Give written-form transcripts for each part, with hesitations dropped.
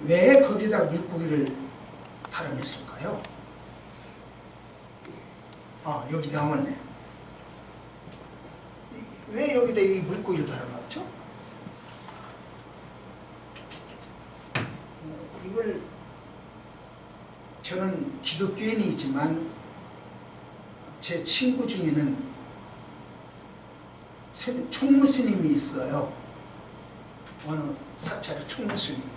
왜 거기다 물고기를 달아냈을까요? 여기 나왔네. 왜 여기다 이 물고기를 달아놨죠? 이걸 저는 기독교인이지만 제 친구 중에는 총무스님이 있어요. 어느 사찰의 총무스님이.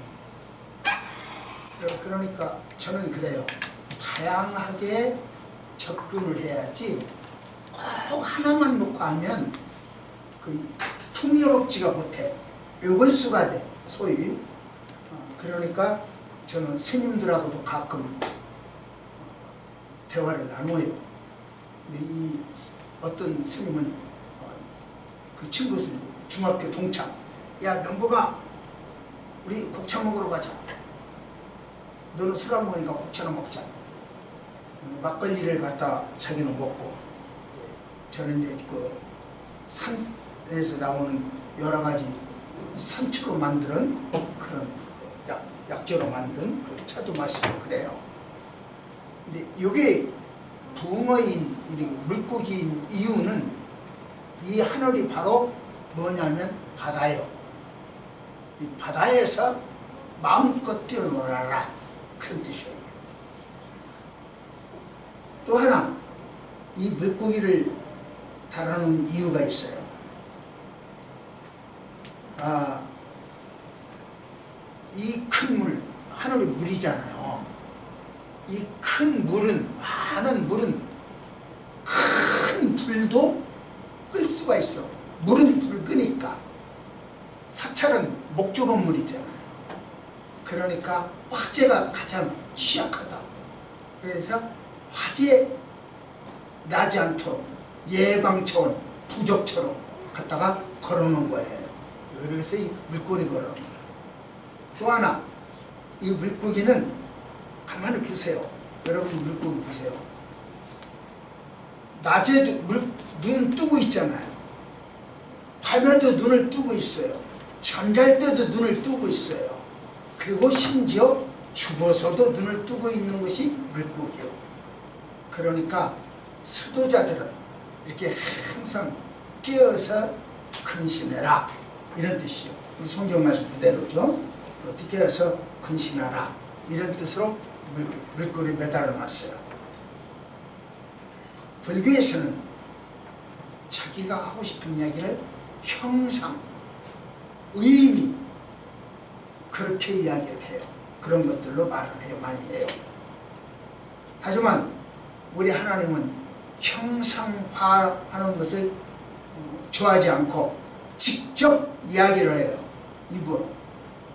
그러니까 저는 그래요. 다양하게 접근을 해야지 꼭 하나만 놓고 하면 그 풍요롭지가 못해. 요걸수가 돼, 소위. 그러니까 저는 스님들하고도 가끔 대화를 나눠요. 근데 이 어떤 스님은 그 친구 스님, 중학교 동창, 야 명보가 우리 곡차 먹으러 가자. 너는 술 안 먹으니까 곡차나 먹자. 막걸리를 갖다 자기는 먹고, 저는 이제 그 산에서 나오는 여러 가지 산초로 만드는 그런 약재로 만든 그 차도 마시고 그래요. 근데 이게 붕어인 물고기인 이유는 이 하늘이 바로 뭐냐면 바다예요. 이 바다에서 마음껏 뛰어놀아라, 그런 뜻이에요. 또 하나, 이 물고기를 달아놓은 이유가 있어요. 이 큰 물, 하늘이 물이잖아요. 이 큰 물은, 많은 물은 큰 불도 끌 수가 있어. 물은 불을 끄니까. 사찰은 목조건 물이잖아요. 그러니까 화재가 가장 취약하다고요. 그래서 화재 나지 않도록 예방 차원, 부적처럼 갖다가 걸어놓은 거예요. 그래서 이 물고기 걸어놓은 거예요. 또 하나, 이 물고기는 가만히 보세요. 여러분 물고기 보세요. 낮에도 눈 뜨고 있잖아요. 밤에도 눈을 뜨고 있어요. 잠잘 때도 눈을 뜨고 있어요. 그리고 심지어 죽어서도 눈을 뜨고 있는 것이 물고기요. 그러니까 수도자들은 이렇게 항상 깨어서 근신해라, 이런 뜻이요. 우리 성경 말씀 그대로죠. 어떻게 해서 근신하라, 이런 뜻으로 물고기를 매달아 놨어요. 불교에서는 자기가 하고 싶은 이야기를 형상, 의미, 그렇게 이야기를 해요. 그런 것들로 말을 해요. 많이 해요. 하지만 우리 하나님은 형상화하는 것을 좋아하지 않고 직접 이야기를 해요. 입으로,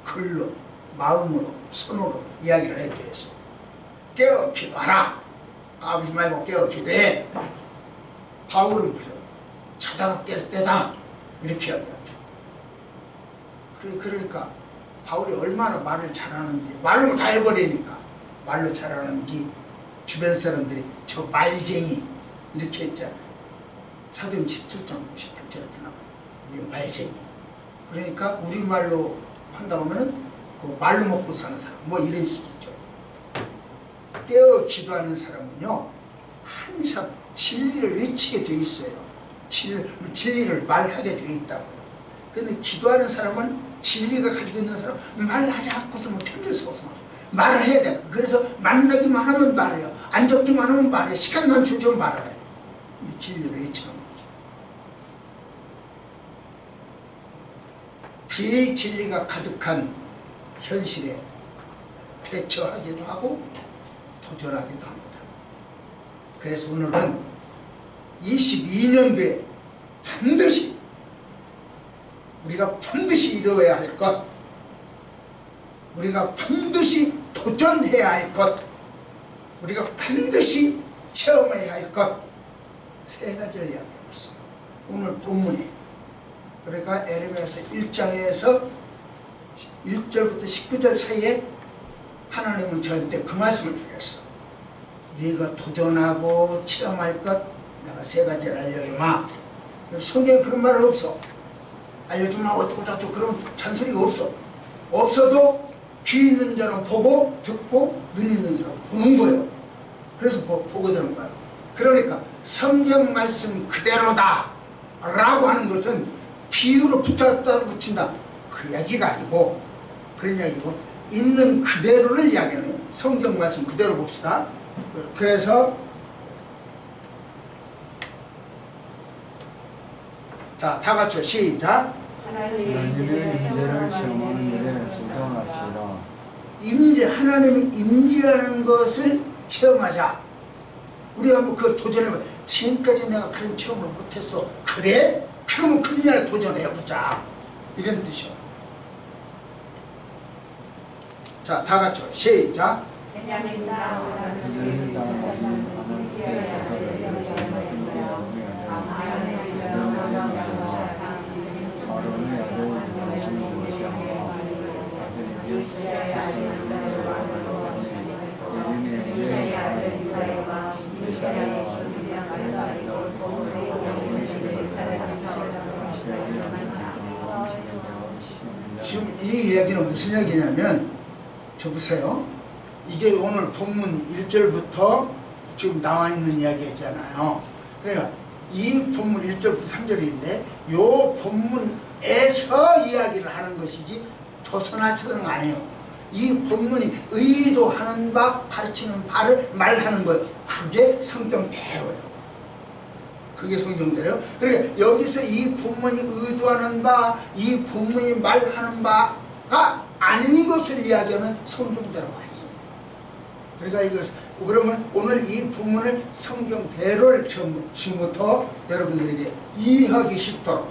글로, 마음으로, 손으로 이야기를 해줘서 깨어 기도하라. 까불지 말고 깨어 기도해. 바울은 무슨 자다가 깰 때다, 이렇게 이야기하죠. 그러니까 바울이 얼마나 말을 잘하는지, 말로 다 해버리니까 말로 잘하는지 주변 사람들이 저 말쟁이 이렇게 했잖아요. 사도행 17장 18절에 나와요. 이 말쟁이. 그러니까 우리말로 한다 보면은 그 말로 먹고 사는 사람, 뭐 이런 식이죠. 깨어 기도하는 사람은요, 항상 진리를 외치게 돼 있어요. 진리를 말하게 돼 있다고요. 근데 기도하는 사람은, 진리가 가지고 있는 사람, 말하지 않고서는 견딜 수 없어. 말을 해야 돼. 그래서 만나기만 하면 말해요. 안 적기만 하면 말해요. 시간만 주면 말을 해요. 근데 진리를 외치는 거죠. 비진리가 가득한 현실에 대처하기도 하고 도전하기도 합니다. 그래서 오늘은 22년도에 우리가 반드시 이루어야 할 것, 우리가 반드시 도전해야 할 것, 우리가 반드시 체험해야 할 것, 세 가지를 이야기하고 있습니다. 오늘 본문에. 그러니까 에레미야서 1장에서 1절부터 19절 사이에 하나님은 저한테 그 말씀을 주셨어. 네가 도전하고 체험할 것, 내가 세 가지를 알려주마. 성경에 그런 말은 없어. 알려주마 어쩌고 저쩌고 그런 잔소리가 없어. 없어도 귀 있는 자는 보고 듣고 눈 있는 사람은 보는 거예요. 그래서 보게 되는 거예요. 그러니까 성경 말씀 그대로다 라고 하는 것은 비유로 붙였다 붙인다 그 얘기가 아니고 그런 이야기고 있는 그대로를 이야기하는 성경 말씀 그대로 봅시다. 그래서 자, 다 같이 시작. 하나님의 임재를 체험하는 일에 도전합시다. 임재, 하나님의 임재하는 것을 체험하자. 우리가 한번 그 도전해봐. 지금까지 내가 그런 체험을 못했어. 그래? 그러면 그냥 도전해보자. 이런 뜻이요. 자, 다 같이 시작. 지금 이 이야기는 무슨 얘기냐면 저 보세요. 이게 오늘 본문 1절부터 지금 나와 있는 이야기잖아요. 그러니까 이 본문 1절부터 3절인데 이 본문에서 이야기를 하는 것이지 조선하처럼 아니에요. 이 본문이 의도하는 바 가르치는 바를 말하는 거예요. 그게 성경대로예요. 그게 성경대로예요. 그러니까 여기서 이 본문이 의도하는 바, 이 본문이 말하는 바가 아닌 것을 이야기하면 성경대로가 아니에요. 그러니까 이것 그러면 오늘 이 본문을 성경대로를 지금부터 여러분들에게 이해하기 쉽도록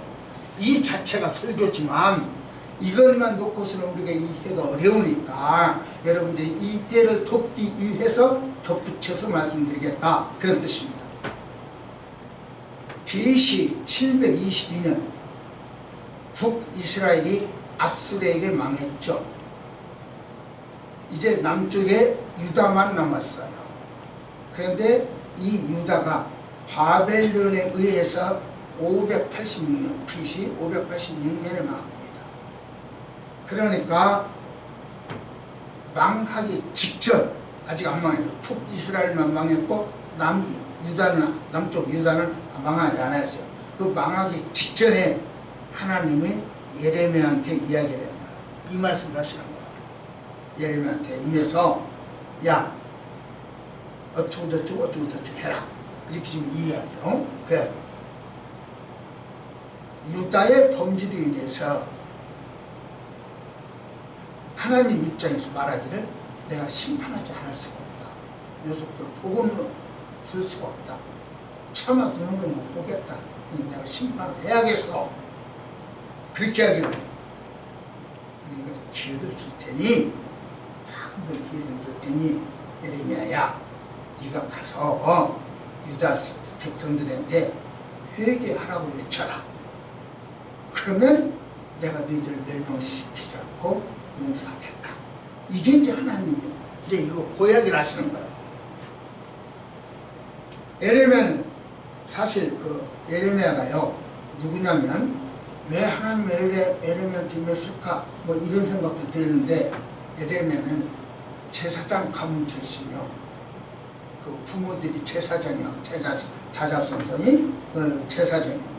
이 자체가 설교지만 이것만 놓고서는 우리가 이해가 어려우니까 여러분들이 이해를 돕기 위해서 덧붙여서 말씀드리겠다 그런 뜻입니다. BC 722년 북이스라엘이 아수르에게 망했죠. 이제 남쪽에 유다만 남았어요. 그런데 이 유다가 바벨론에 의해서 586년 BC 586년에 망합니다. 그러니까 망하기 직전 아직 안 망해요. 북이스라엘만 망했고 남쪽 유다는 망하지 않았어요. 그 망하기 직전에 하나님이 예레미야한테 이야기를 해요. 이 말씀을 하시는 거예요. 예레미야한테 임해서 야 어쩌고 저쩌고 해라. 이렇게 지금 이야기해요. 그래요. 유다의 범죄로 인해서 하나님 입장에서 말하기를 내가 심판하지 않을 수가 없다. 녀석들 복음으로 들 수가 없다. 차마 눈으로 못 보겠다. 내가 심판을 해야겠어. 그렇게 하기를 해요. 그러니까 기회를 줄 테니 한번 기회를 줄 테니 예레미야야 네가 가서 유다 백성들한테 회개하라고 외쳐라. 그러면 내가 너희들을 멸망시키지 않고 용서하겠다. 이게 이제 하나님이에요. 이제 이거 고약을 하시는 거예요. 예레미야는 사실 그 예레미야가요 누구냐면 왜 하나님 예레미야한테 임했을까 뭐 이런 생각도 드는데 예레미야는 제사장 가문 출신이요. 그 부모들이 제사장이요. 자자손손이 제사장이요.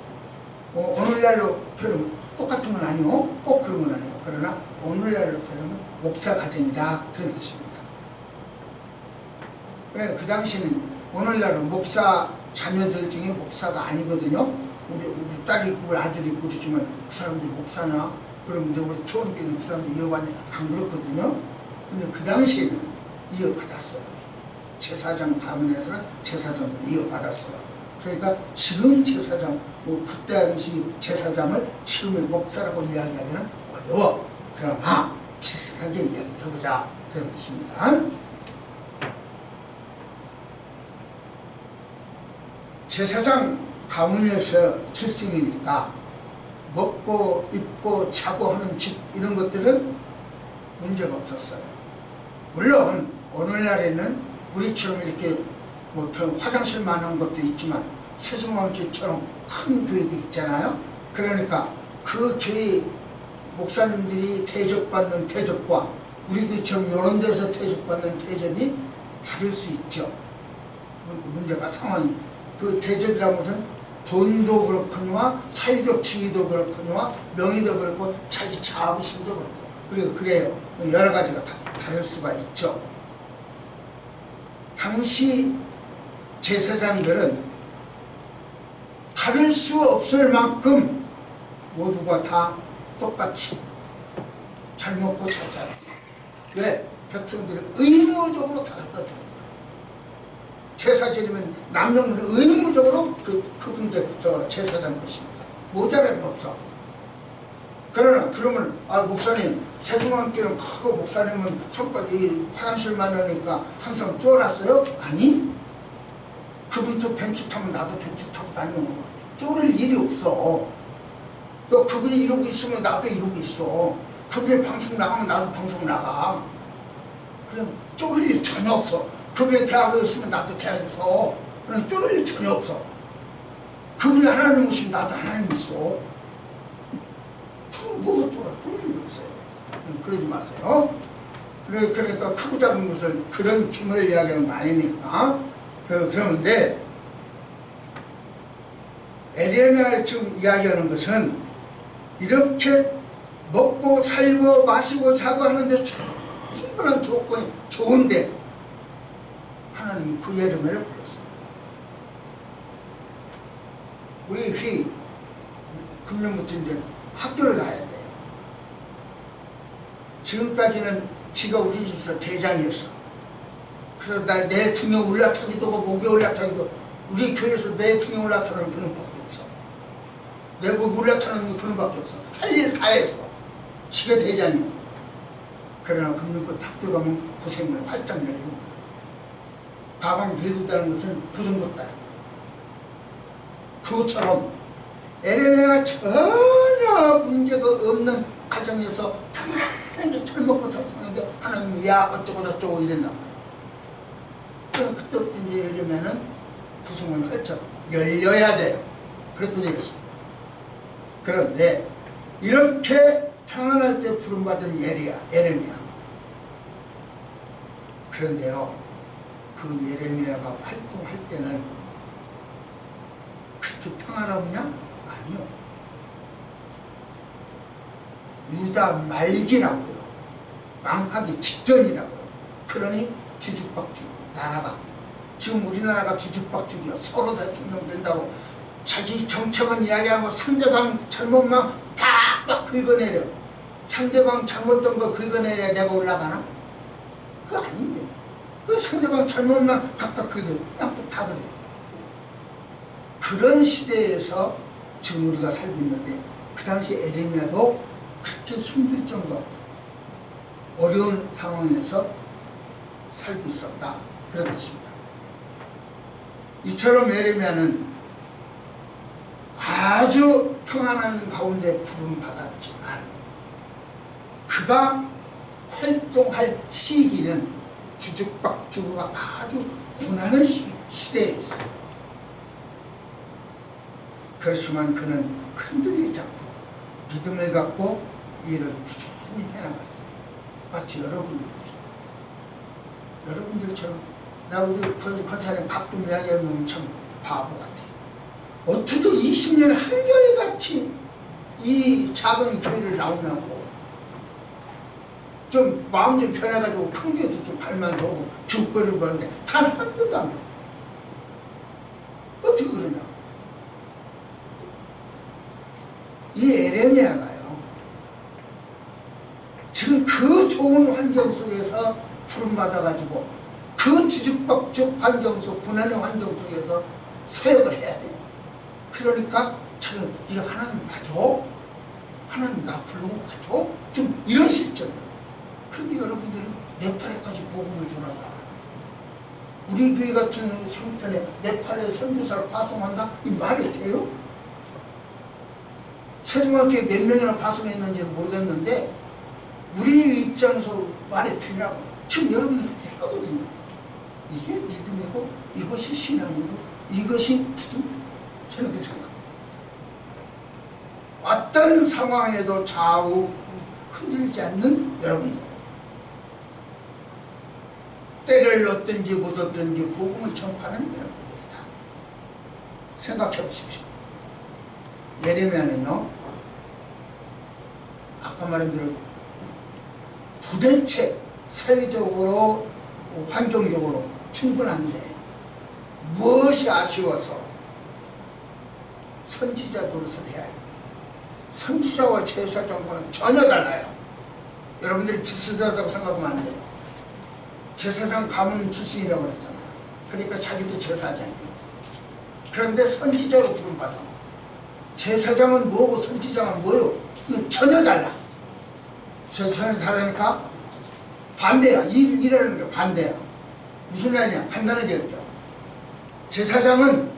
오늘날로 표현하면 똑같은 건 아니요. 꼭 그런 건 아니에요. 그러나 오늘날로 표현하면 목사 가정이다 그런 뜻입니다. 왜 그 당시에는 오늘날은 목사 자녀들 중에 목사가 아니거든요. 우리 딸이 있고 우리 아들이 있고 그러지만 그 사람들이 목사냐? 그러면 우리 초원교회 그 사람들이 이어받냐? 안 그렇거든요. 근데 그 당시에는 이어받았어요. 제사장 가문에서는 제사장으로 이어받았어요. 그러니까 지금 제사장, 그때 당시 제사장을 지금의 목사라고 이야기하기는 어려워. 그러나 비슷하게 이야기해보자. 그런 뜻입니다. 제사장 가문에서 출생이니까 먹고 입고 자고 하는 집 이런 것들은 문제가 없었어요. 물론 오늘날에는 우리처럼 이렇게 뭐 화장실만한 것도 있지만 세종왕교처럼 큰 교회도 있잖아요. 그러니까 그 교회 목사님들이 대접받는 대접과 우리 교회처럼 이런 데서 대접받는 대접이 다를 수 있죠. 문제가 상황이. 그 대접이라는 것은 돈도 그렇거니와 사회적 지위도 그렇거니와 명예도 그렇고 자기 자부심도 그렇고 그래요. 여러 가지가 다 다를 수가 있죠. 당시 제사장들은 다를 수 없을 만큼 모두가 다 똑같이 잘 먹고 잘 살았어. 왜? 백성들은 의무적으로 다 갖다 주는 거야. 제사 지내면 남녀는 의무적으로 그분들 제사장 것입니다. 모자람이 없어. 그러면 목사님 세중학교는 크고 목사님은 손바닥이 화장실만 하니까 항상 쫄았어요? 아니, 그분도 벤치 타면 나도 벤치 타고 다녀. 쫄을 일이 없어. 또 그분이 이러고 있으면 나도 이러고 있어. 그분이 방송 나가면 나도 방송 나가. 그럼 쫄을 일 전혀 없어. 그분이 대학에 있으면 나도 대학에서. 그럼 쫄을 일 전혀 없어. 그분이 하나님 오시면 나도 하나님 있어. 뭐가 쫄아? 쫄을 일이 없어요. 그러지 마세요. 그러니까 크고 작은 것을 그런 기물을 이야기하는 거 아니니까. 그런데 에레미야가 지금 이야기하는 것은 이렇게 먹고 살고 마시고 자고 하는데 충분한 조건이 좋은데 하나님이 그 예레미야를 불렀어요. 우리 금년부터 이제 학교를 가야 돼요. 지금까지는 지가 우리 집에서 대장이었어. 그래서 내 등에 올라타기도 하고 목에 올라타기도, 우리 교회에서 내 등에 올라타는 그런 밖에 없어. 내 목에 올라타는 그런 밖에 없어. 할 일 다 했어. 지가 대장이야. 그러나 금년부터 학교 가면 고생을 활짝 열고 가방 들고 다는 것은 그 정도 따라. 그것처럼 에레미야가 전혀 문제가 없는 가정에서 편안하게 잘 먹고 잘 사는데 하나님이 야 어쩌고 저쩌고 이랬단 말이야. 그럼 그때부터 이제 에레미야는 구성문이 활짝 열려야 돼요. 그렇게 되어 있습니다. 그런데 이렇게 평안할 때 부름받은 에레미야. 그런데요, 그 에레미야가 활동할 때는 그렇게 평안하냐? 아니요. 유다 말기라고요. 망하기 직전이라고요. 그러니 뒤죽박죽 나라가. 지금 우리나라가 뒤죽박죽이야. 서로 대통령 된다고 자기 정책은 이야기하고 상대방 잘못만 팍팍 긁어내려. 상대방 잘못된 거 긁어내려 내가 올라가나? 그거 아닌데. 그 상대방 잘못만 팍팍 긁어. 그냥 다 그래. 그런 시대에서 지금 우리가 살고 있는데 그 당시 에레미야도 그렇게 힘들 정도 어려운 상황에서 살고 있었다. 그런 뜻입니다. 이처럼 에레미야는 아주 평안한 가운데 부름받았지만 그가 활동할 시기는 뒤죽박죽가 아주 고난의 시대에 있어요. 그렇지만 그는 흔들리지 않고 믿음을 갖고 일을 꾸준히 해나갔어요. 마치 여러분들처럼 나 우리 권사님 가끔 이야기하면 참 바보 같아. 어떻게 20년에 한결같이 이 작은 교회를 나오냐고. 좀 마음 좀 변해가지고 큰 교회도 좀 갈만 보고 교권을 보는데 단 한 번도 안 해. 어떻게 그러냐. 이 에레미야가요, 지금 그 좋은 환경 속에서 부름받아가지고 그 뒤죽박죽 환경 속, 고난의 환경 속에서 사역을 해야 돼. 그러니까 자기는 이거 하나님 맞아? 하나님 나 부른 거 맞아? 좀 이런 실정이에요. 그런데 여러분들은 네팔에까지 복음을 전하잖아요. 우리 교회 같은 형편에 네팔에 선교사를 파송한다? 이 말이 돼요? 세중학교에 몇 명이나 파송했는지는 모르겠는데 우리 입장에서 말이 되냐고. 지금 여러분들한테 하거든요. 이게 믿음이고 이것이 신앙이고 이것이 부둥. 저는 그렇게 생각합니다. 어떤 상황에도 좌우 흔들리지 않는 여러분들. 때를 얻든지 못 얻든지 복음을 전파하는 여러분들이다. 생각해 보십시오. 예레미야는요, 아까 말한 대로 도대체 사회적으로 환경적으로 충분한데 무엇이 아쉬워서 선지자 노릇을 해야 해요. 선지자와 제사장과는 전혀 달라요. 여러분들이 비슷하다고 생각하면 안 돼요. 제사장 가문 출신이라고 그랬잖아요. 그러니까 자기도 제사장이에요. 그런데 선지자로 부름받아. 제사장은 뭐고 선지자는 뭐요? 전혀 달라. 전혀 다르니까 반대야. 일이라는 게 반대야. 무슨 말이냐? 간단하게 얘기해요. 제사장은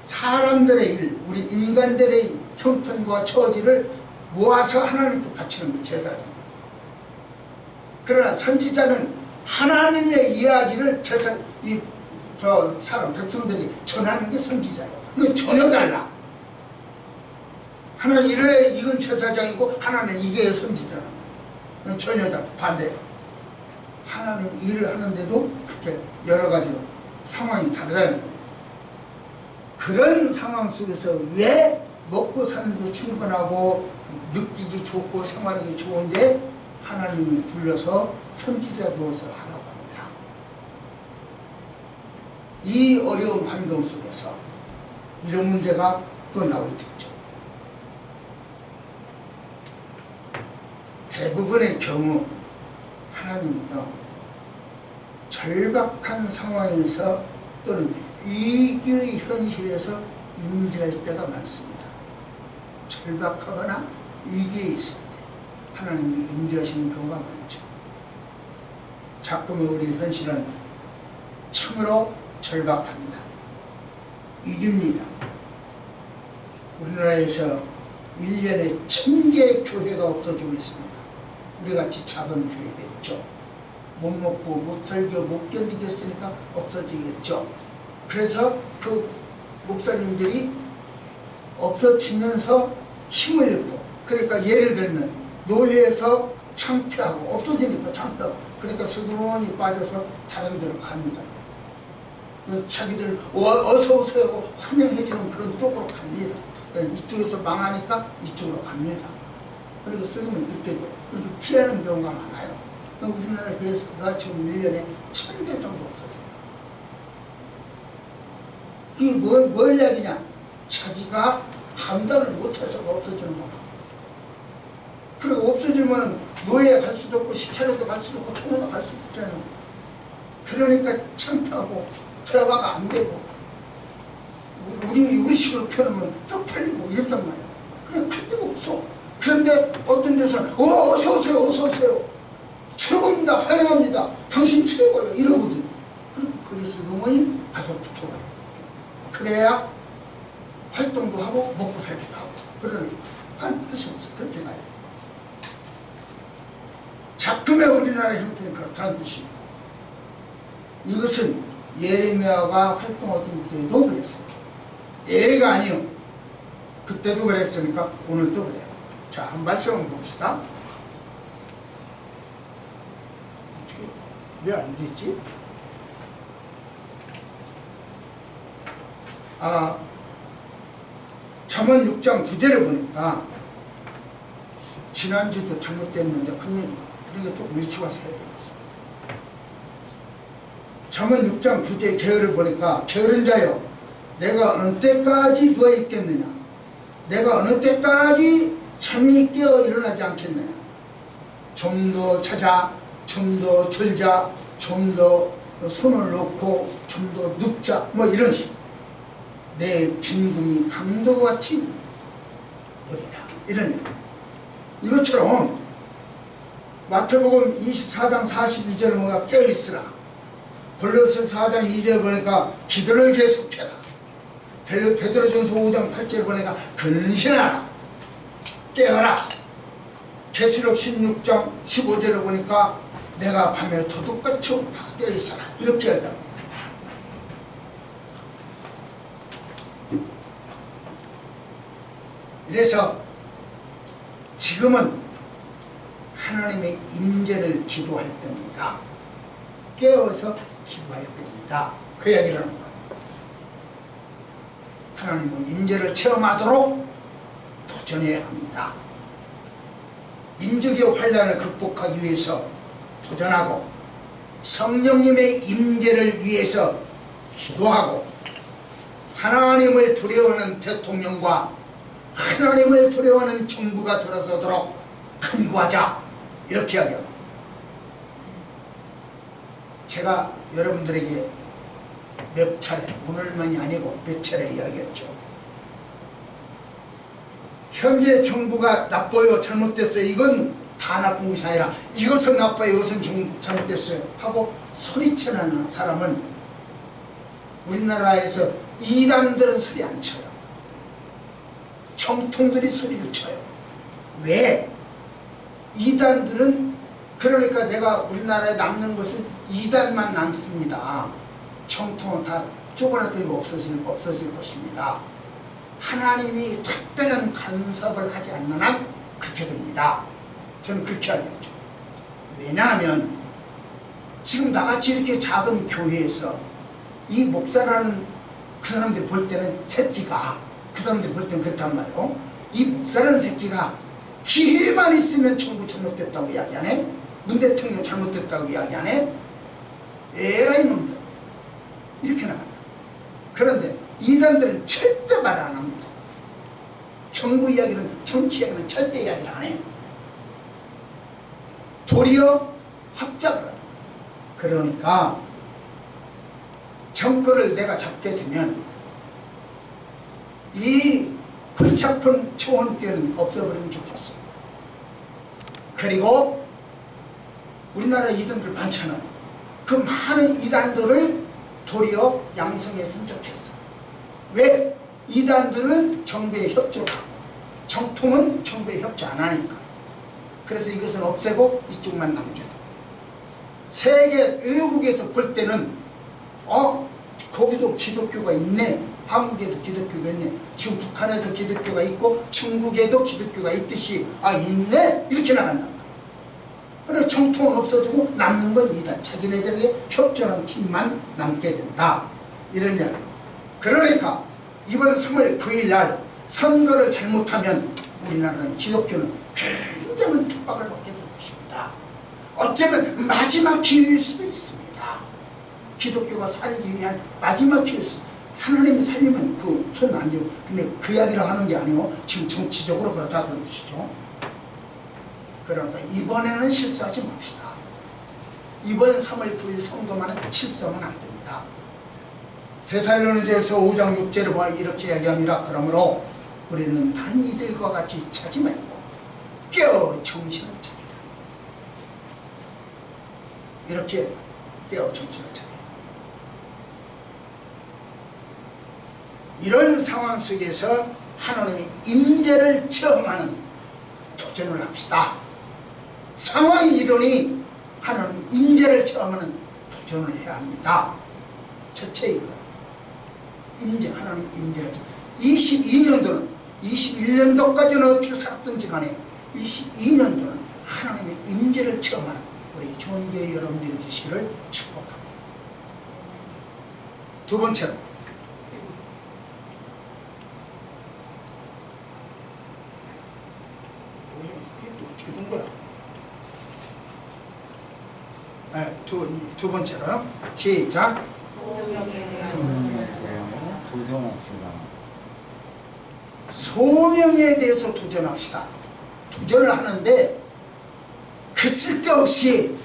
사람들의 일, 우리 인간들의 형편과 처지를 모아서 하나님께 바치는 거예요. 제사장. 그러나 선지자는 하나님의 이야기를 사람, 백성들이 전하는 게 선지자예요. 이거 전혀 달라. 하나는 이래, 이건 제사장이고 하나는 이게 선지자라는 거예요. 전혀 달라. 반대예요. 하나님 일을 하는데도 그렇게 여러 가지 상황이 다르다는 거예요. 그런 상황 속에서 왜 먹고 사는 게 충분하고 느끼기 좋고 생활하기 좋은데 하나님이 불러서 선지자 노릇을 하라고 하느냐. 이 어려운 환경 속에서 이런 문제가 또 나오게 됐죠. 대부분의 경우 하나님은요, 절박한 상황에서 또는 위기의 현실에서 임재할 때가 많습니다. 절박하거나 위기에 있을 때 하나님이 임재하시는 경우가 많죠. 자꾸만 우리 현실은 참으로 절박합니다. 위기입니다. 우리나라에서 1년에 1000개의 교회가 없어지고 있습니다. 우리같이 작은 교회겠죠. 못 먹고 못 살고 못 견디겠으니까 없어지겠죠. 그래서 그 목사님들이 없어지면서 힘을 잃고, 그러니까 예를 들면 노예에서 창피하고 없어지니까 창피하고, 그러니까 서서히 빠져서 다른 데로 갑니다. 자기들 어서 오세요 환영해주는 그런 쪽으로 갑니다. 이쪽에서 망하니까 이쪽으로 갑니다. 그리고 쓰면 그렇게 돼요. 그리고 피하는 경우가 많아요. 우리나라 교회가 지금 1년에 1000개 정도 없어져요. 이게 뭘 이야기냐? 자기가 감당을 못해서가 없어지는 겁니다. 그리고 없어지면 노예에 갈 수도 없고 시찰에도 갈 수도 없고 총회도 갈 수도 없잖아요. 그러니까 창피하고 대화가 안 되고 우리 식으로 표현하면 쪽팔리고 이랬단 말이야. 그냥 갈 데가 없어. 그런데 어떤 데서는 어서 오세요 어서 오세요 최고입니다 환영합니다 당신 최고예요 이러거든. 그래서 놈이 가서 붙여가요. 그래야 활동도 하고 먹고 살기도 하고 그러는 할 수 없어. 그렇게 가요. 작금의 우리나라 형편이 그렇다는 뜻입니다. 이것은 예레미야가 활동하던 때도 그랬어요. 예가 아니요. 그때도 그랬으니까 오늘도 그래요. 자, 한 말씀 한번 봅시다. 왜 안 되지? 잠언 6장 9절에 보니까 지난주도 잘못됐는데 그러니까 조금 일찍 와서 해야 되겠어요. 잠언 6장 9절 게으를 보니까 게으른 자여 내가 어느 때까지 누워있겠느냐 내가 어느 때까지 잠이 깨어 일어나지 않겠느냐 좀 더 자자 좀 더 졸자 좀 더 손을 놓고 좀 더 눕자 뭐 이런 식 내 빈궁이 강도같이 오리라 이런 이것처럼 마태복음 24장 42절에 뭔가 깨어있으라 골로새 4장 2절에 보니까 기도를 계속해라 베드로전서 5장 8절에 보니까 근신하라 깨어라 계시록 16장 15절에 보니까 내가 밤에 도둑같이 온다 깨어있어라 이렇게 해야 됩니다. 그래서 지금은 하나님의 임재를 기도할 때입니다. 깨어서 기도할 때입니다. 그 이야기를 하는 거예요. 하나님은 임재를 체험하도록 도전해야 합니다. 민족의 환난을 극복하기 위해서 도전하고 성령님의 임재를 위해서 기도하고 하나님을 두려워하는 대통령과 하나님을 두려워하는 정부가 들어서도록 간구하자, 이렇게 이야기합니다. 제가 여러분들에게 몇 차례, 오늘만이 아니고 몇 차례 이야기했죠. 현재 정부가 나빠요, 잘못됐어요, 이건 다 나쁜 것이 아니라 이것은 나빠요, 이것은 잘못됐어요 하고 소리치는 사람은 우리나라에서 이단들은 소리 안 쳐요. 정통들이 소리를 쳐요. 왜? 이단들은, 그러니까 내가 우리나라에 남는 것은 이단만 남습니다. 정통은 다 쪼그라들고 없어질 것입니다. 하나님이 특별한 간섭을 하지 않는 한 그렇게 됩니다. 저는 그렇게 알겠죠. 왜냐하면 지금 나같이 이렇게 작은 교회에서 이 목사라는 그 사람들이 볼 때는 새끼가, 그 사람들이 볼 때는 그렇단 말이에요. 이 목사라는 새끼가 기회만 있으면 정부 잘못됐다고 이야기하네, 문 대통령 잘못됐다고 이야기하네, 에라이 놈들, 이렇게 나간다. 그런데 이단들은 절대 말 안 합니다. 정부 이야기는, 정치 이야기는 절대 이야기를 안 해요. 도리어 합작을 합니다. 그러니까 정권을 내가 잡게 되면 이 골치 아픈 초원교회는 없어버리면 좋겠어요. 그리고 우리나라 이단들 많잖아요. 그 많은 이단들을 도리어 양성했으면 좋겠어. 왜? 이단들은 정부에 협조를 하고 정통은 정부에 협조 안 하니까. 그래서 이것은 없애고 이쪽만 남겨둬. 세계 외국에서 볼 때는 거기도 기독교가 있네, 한국에도 기독교가 있네, 지금 북한에도 기독교가 있고 중국에도 기독교가 있듯이 있네, 이렇게 나간단 말이에요. 그래서 정통은 없어지고 남는 건 이단, 자기네들에게 협조하는 팀만 남게 된다, 이런 이야기예요. 그러니까 이번 3월 9일 날 선거를 잘못하면 우리나라는, 기독교는 굉장히 핍박을 받게 될 것입니다. 어쩌면 마지막 기회일 수도 있습니다. 기독교가 살기 위한 마지막 기회일 수도 있습니다. 하나님이 살리면 그 손 안 돼요. 근데 그 이야기를 하는 게 아니고 지금 정치적으로 그렇다 그런 뜻이죠. 그러니까 이번에는 실수하지 맙시다. 이번 3월 9일 선거만은 실수하면 안 됩니다. 데살로니가서 5장 6절을 보아 이렇게 이야기합니다. 그러므로 우리는 다른 이들과 같이 차지 말고 깨어 정신을 차리라. 이렇게 깨어 정신을 차리라. 이런 상황 속에서 하나님의 임재를 체험하는 도전을 합시다. 상황이 이러니 하나님의 임재를 체험하는 도전을 해야 합니다. 첫째 이거예요. 임재, 하나님 임재를. 22년도는, 21년도까지는 어떻게 살았든지 간에 22년도는 하나님의 임재를 체험하는 우리 전교회 여러분들이 되시기를 축복합니다. 두 번째로 이게 또 어떻게 된 거야? 두 번째로 시작. 소명에 대해서 도전합시다. 도전을 하는데 그 쓸데없이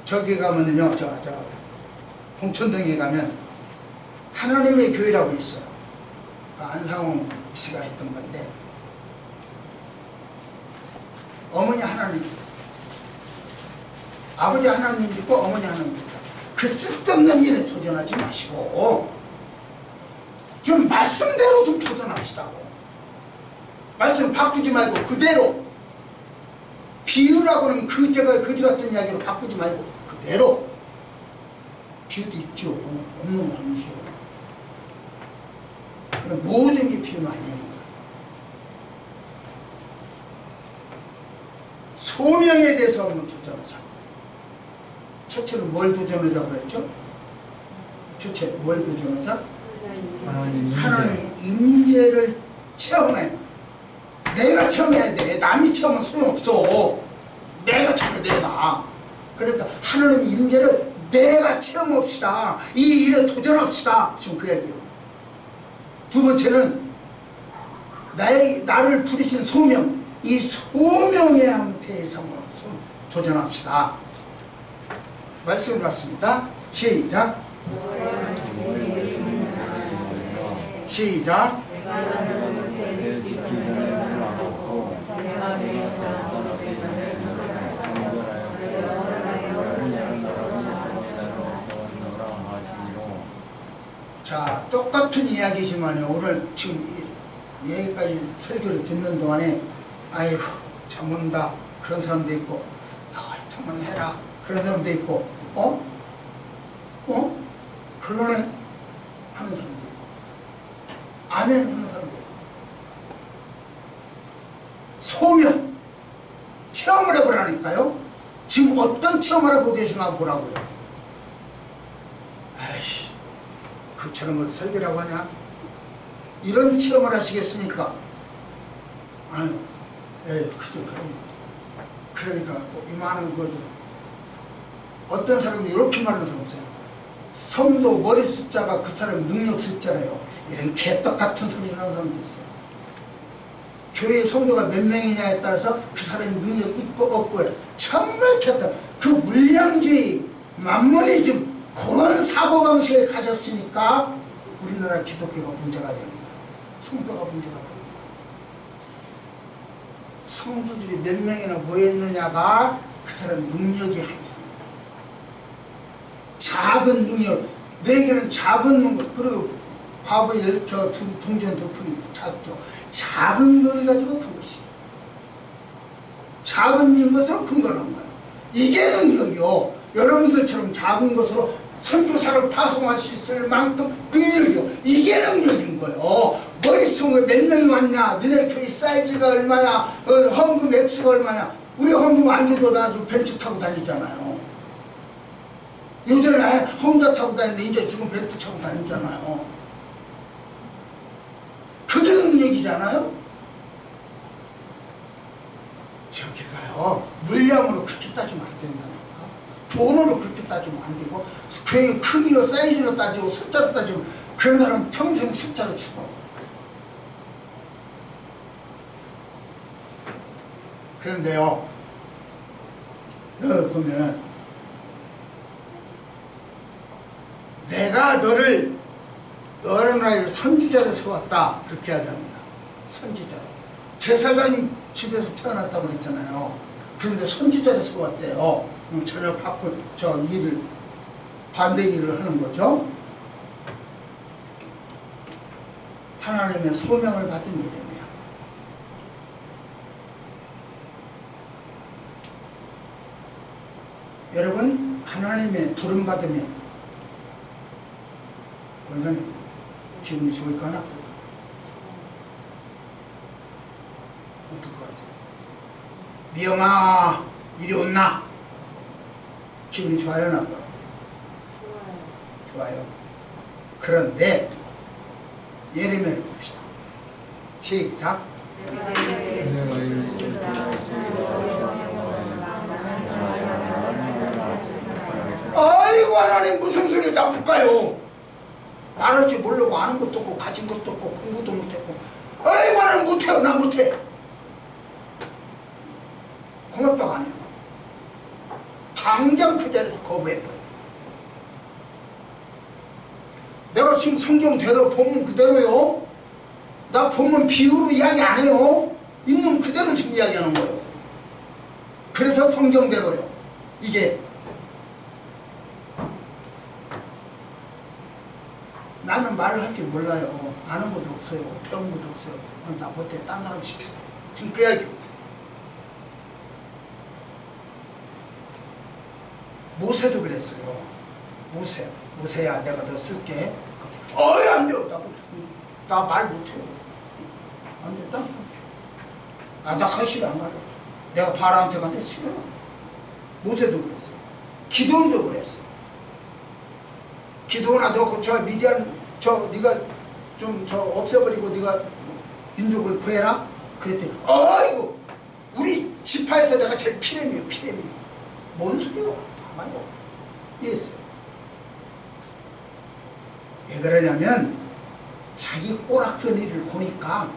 저기 가면은요, 봉천동에 가면 하나님의 교회라고 있어요. 안상홍 씨가 했던 건데 어머니 하나님, 아버지 하나님 믿고 어머니 하나님 믿고 그 쓸데없는 일에 도전하지 마시고 좀 말씀대로 좀 도전합시다고. 말씀 바꾸지 말고 그대로, 비유라고는 제가 그지 같은 이야기로 바꾸지 말고 그대로. 비유도 있죠. 없는 거 아니죠. 모든 게 비유는 아니에요. 소명에 대해서 한번 도전하자. 첫째는 뭘 도전하자고 그랬죠? 첫째 뭘 도전하자? 하나님 임재를 체험해. 내가 체험해야 돼. 남이 체험은 소용없어. 내가 체험해야 돼. 내가. 그러니까 하나님 임재를 내가 체험합시다. 이 일에 도전합시다. 지금 그 얘기예요. 두 번째는 나를 부르신 소명, 이 소명에 대해서 도전합시다. 말씀을 받습니다. 시작. 시작. 내 짓기 전에 눈을 안 감고 떠나기 전에 자, 똑같은 이야기지만요. 오늘 지금 여기까지 설교를 듣는 동안에 아이고 참 온다 그런 사람도 있고 더 통만 해라 그런 사람도 있고 그러네 하는 사람도 있고 아멘 하는 사람도 있고 소명 체험을 해보라니까요. 지금 어떤 체험을 하고 계신가 보라고요. 아이씨 그처럼 뭐 설교라고 하냐? 이런 체험을 하시겠습니까? 아유, 그죠. 그러니까 이만한 거죠. 어떤 사람이 이렇게 말하는 사람 없어요. 성도 머리 숫자가 그 사람 능력 숫자래요. 이런 개떡 같은 소리를 하는 사람도 있어요. 교회 성도가 몇 명이냐에 따라서 그 사람이 능력 있고 없고요. 정말 개떡. 그 물량주의, 만모니즘 그런 사고방식을 가졌으니까 우리나라 기독교가 문제가 되는 거예요. 성도가 문제가 되는 거예요. 성도들이 몇 명이나 모였느냐가 그 사람 능력이 아니에요. 작은 능력, 내게는 작은 능력, 그리고 과거에 저 동전 두 푼이 작죠. 작은 것을 가지고 큰 것이에요. 작은 것으로 큰 거란 거예요. 이게 능력이요. 여러분들처럼 작은 것으로 선교사를 파송할 수 있을 만큼 능력이요. 이게 능력인 거예요. 머릿속에 몇 명이 왔냐, 너네 교회 사이즈가 얼마냐, 헌금 액수가 얼마냐. 우리 헌금 안 줘도 나 지금 벤츠 타고 다니잖아요. 요즘에 혼자 타고 다니는데 이제 지금 벤츠 타고 다니잖아요. 그게 능력이잖아요. 저기가요 물량으로 그렇게 따지면 안 된다니까. 돈으로 그렇게 따지면 안 되고 그 크기로 사이즈로 따지고 숫자로 따지면 그런 사람은 평생 숫자로 죽어. 그런데요 여기 보면은 내가 너를 여러 나라의 선지자로 세웠다 그렇게 하자입니다. 선지자로. 제사장 집에서 태어났다고 그랬잖아요. 그런데 선지자로 세웠대요. 전혀 바쁜 저 일을 반대 일을 하는 거죠. 하나님의 소명을 받은 일이네요. 여러분 하나님의 부름 받으면 원장님 기분이 좋을까 나쁠까? 어떨 것 같아요? 미영아 이리 온나? 기분이 좋아요 나빠요? 좋아요. 그런데 예레미야를 봅시다. 시작. 아이고 하나님 무슨 소리 나쁠까요? 말할 줄 모르고 아는 것도 없고 가진 것도 없고 공부도 못했고 아이고 하나님 못해요. 나 못해. 고맙다고 안 해요. 당장 그 자리에서 거부해버려요. 내가 지금 성경대로 본문 그대로요. 나 본문 비유로 이야기 안 해요. 있는 그대로 지금 이야기하는 거예요. 그래서 성경대로요. 이게 나는 말을 할 줄 몰라요. 아는 것도 없어요. 배운 것도 없어요. 나 못해. 딴 사람 시키세요. 지금 그 이야기거든. 모세도 그랬어요. 모세야 내가 너 쓸게. 안 돼요. 나 말 못해요. 안 돼. 나 가시를 안 가려. 내가 바라한테 갔는데 싫어. 모세도 그랬어요. 기도원도 그랬어. 기도원아, 너 저 미디안 네가 좀 없애버리고 네가 민족을 구해라. 그랬더니 아이고 우리 지파에서 내가 제일 피렘이요. 뭔 소리요? 아마요. 이랬어요. 왜 그러냐면 자기 꼬락선 일을 보니까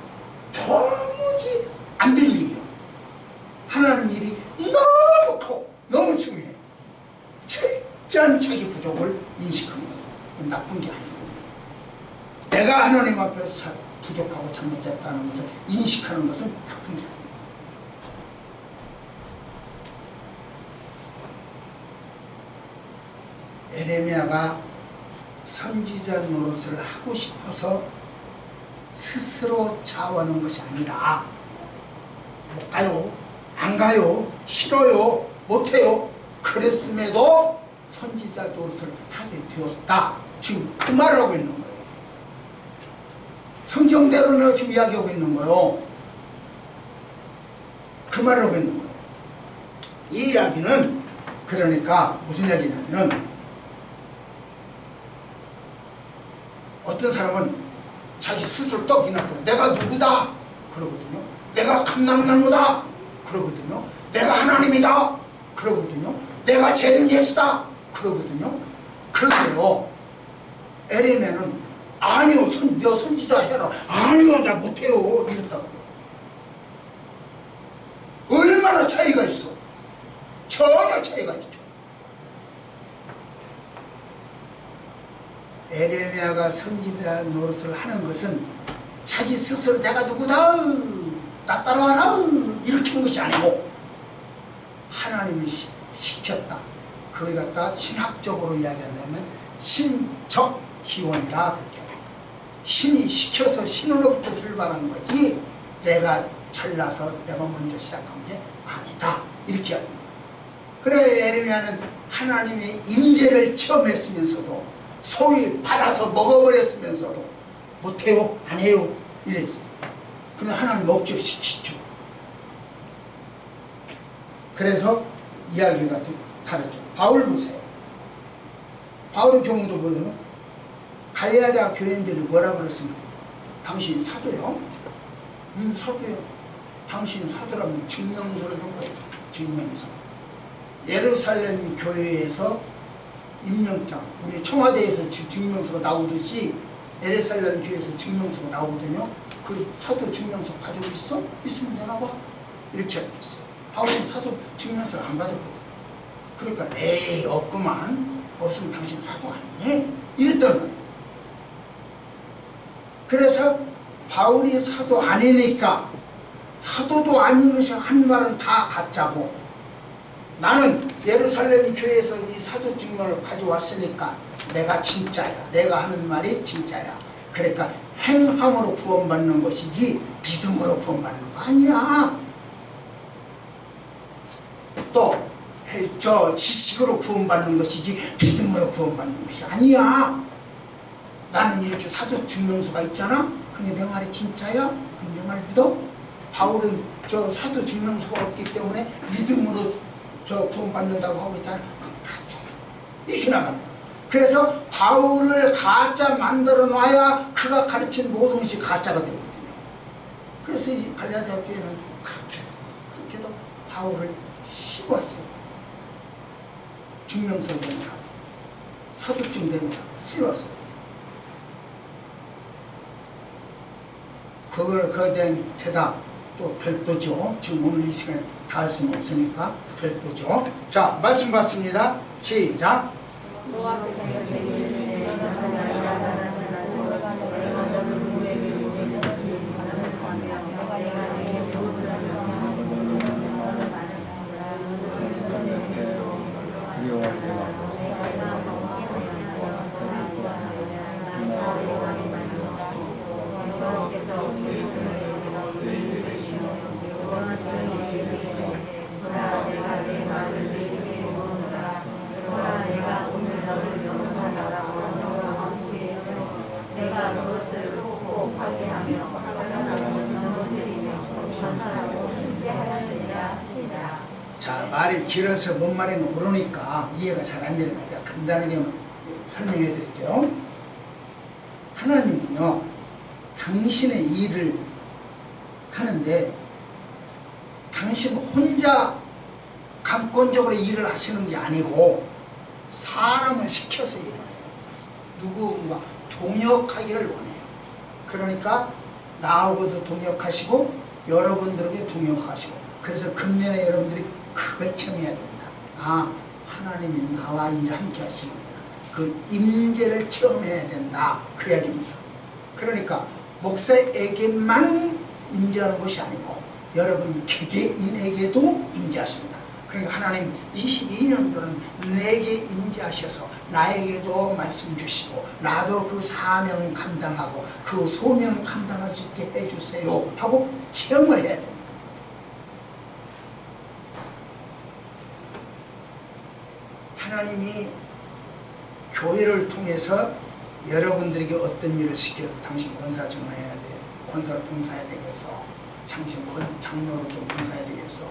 도무지 안 될 일이요. 하나님 일이 너무 커, 너무 중요해. 철저한 자기 부족을 인식하는 거예요. 나쁜 게 아니고, 내가 하나님 앞에서 부족하고 잘못됐다는 것을 인식하는 것은 나쁜 게 아니에요. 에레미야가 선지자 노릇을 하고 싶어서 스스로 자원하는 것이 아니라, 못 가요, 안 가요, 싫어요, 못해요. 그랬음에도 선지자 노릇을 하게 되었다. 지금 그 말을 하고 있는 거예요. 성경대로 내가 지금 이야기하고 있는 거예요. 그 말을 하고 있는 거예요. 이 이야기는 그러니까 무슨 이야기냐면은, 어떤 사람은 자기 스스로 떡이 났어요. 내가 누구다 그러거든요. 내가 감람나무다 그러거든요. 내가 하나님이다 그러거든요. 내가 재림 예수다 그러거든요. 그런데요, 에레미야는 아니요, 너 선지자 해라. 아니요, 나 못해요. 이랬다고요. 얼마나 차이가 있어. 전혀 차이가 있죠. 에레미야가 선지자 노릇을 하는 것은 자기 스스로 내가 누구다, 나 따라와라, 이렇게 한 것이 아니고 하나님이 시켰다. 그걸 갖다 신학적으로 이야기한다면 신적 기원이라 그렇게 해요. 신이 시켜서 신으로부터 출발하는 거지 내가 잘나서 내가 먼저 시작한 게 아니다. 이렇게 이야기합니다. 그래, 에레미야는 하나님의 임재를 체험했으면서도 소위 받아서 먹어버렸으면서도 못해요, 안 해요 이랬어요. 그냥 하나님 억지시키죠. 그래서 이야기가 다르죠. 바울 보세요. 바울의 경우도 보면 갈라디아 교인들이 뭐라고 그랬으면, 당신 사도요? 사도요. 당신 사도라면 증명서를 준 거예요. 증명서. 예루살렘 교회에서 임명장, 우리 청와대에서 증명서가 나오듯이 예루살렘 교회에서 증명서가 나오거든요. 그 사도 증명서 가지고 있어? 있으면 내놔봐. 이렇게 하겠어요. 바울은 사도 증명서를 안 받았거든. 그러니까 에이 없구만, 없으면 당신 사도 아니네 이랬단 말이에요. 그래서 바울이 사도 아니니까 사도도 아닌 것이 한 말은 다 가짜고, 나는 예루살렘 교회에서 이 사도 증명을 가져왔으니까 내가 진짜야, 내가 하는 말이 진짜야. 그러니까 행함으로 구원받는 것이지 믿음으로 구원받는 거 아니야. 또 저 지식으로 구원받는 것이지 믿음으로 구원받는 것이 아니야. 나는 이렇게 사도 증명서가 있잖아. 그게 내 말이 진짜야? 그럼 내 말 믿어? 바울은 저 사도 증명서가 없기 때문에 믿음으로 저 구원받는다고 하고 있잖아. 그건 가짜야. 이렇게 나갑니다. 그래서 바울을 가짜 만들어 놔야 그가 가르친 모든 것이 가짜가 되거든요. 그래서 이 갈라디아 교회는 그렇게도 바울을 씌웠어요. 증명서를 내놓으라고, 사도증 내놓으라고 씌웠어요. 그거에 대한 대답 또 별도죠. 지금 오늘 이 시간에 다 할 수는 없으니까 별도죠. 자, 말씀 받습니다. 시작. 자, 말이 길어서 뭔 말인지 모르니까 이해가 잘 안 되는 거예요. 간단하게 설명해 드릴게요. 하나님은요, 당신의 일을 하는데 당신 혼자 감권적으로 일을 하시는 게 아니고 사람을 시켜서 일을 해요. 누구와 동역하기를 원해요. 그러니까 나하고도 동역하시고 여러분들에게 동역하시고, 그래서 금년에 여러분들이 그걸 체험해야 된다. 아, 하나님이 나와 일 함께 하시는구나. 그 임재를 체험해야 된다. 그 이야기입니다. 그러니까 목사에게만 임재하는 것이 아니고 여러분 개개인에게도 임재하십니다. 그러니까 하나님 22년도는 내게 임재하셔서 나에게도 말씀 주시고 나도 그 사명 감당하고 그 소명 감당할 수 있게 해주세요 하고 체험을 해야 됩니다. 하나님이 교회를 통해서 여러분들에게 어떤 일을 시켜서 당신 권사 좀 해야 돼. 권사를 봉사해야 되겠어. 당신 장로로 좀 봉사해야 되겠어.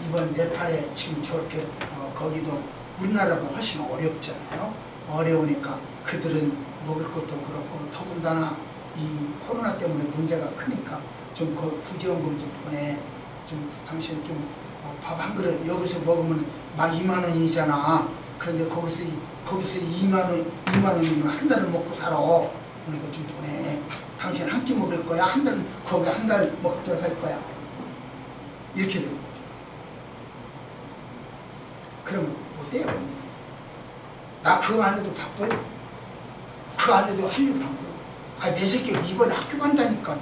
이번 네팔에 지금 저렇게 거기도 우리나라보다 훨씬 어렵잖아요. 어려우니까 그들은 먹을 것도 그렇고 더군다나 이 코로나 때문에 문제가 크니까 좀 그 구제원금 좀 보내. 좀 당신 좀 밥 한 그릇 여기서 먹으면 막 2만 원이잖아. 그런데 거기서 2만 원이면 한 달을 먹고 살아. 그러니까 좀 보내. 당신 한 끼 먹을 거야. 한 달 거기 한 달 먹도록 할 거야. 이렇게 되는 거죠. 그러면 어때요? 나 그거 안 해도 바빠요. 그거 안 해도 할 일 많고요. 아, 내 새끼 이번에 학교 간다니까요.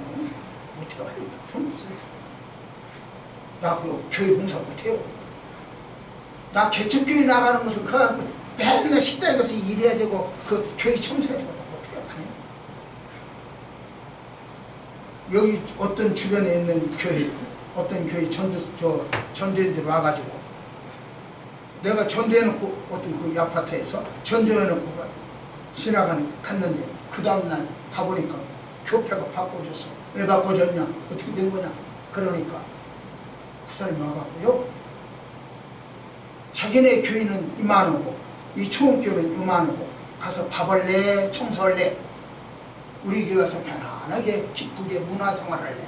어떻게 할 일? 돈 없어요. 나 그 교회 봉사 못해요. 나 개척교회 나가는 것은 그 맨날 식당에 가서 일해야 되고 그 교회 청소해야 되고 어떻게 안 해요? 여기 어떤 주변에 있는 교회, 어떤 교회 전도인들이 와가지고 내가 전도해놓고 어떤 그 아파트에서 전도해놓고 갔는데 그 다음날 가보니까 교패가 바꿔졌어. 왜 바꿔졌냐? 어떻게 된 거냐? 그러니까 그 사람이 와갖고요, 자기네 교회는 이만하고 이 총교회는 이만하고 가서 밥을 내, 청소를 내. 우리 교회 가서 편안하게 기쁘게 문화생활을 내.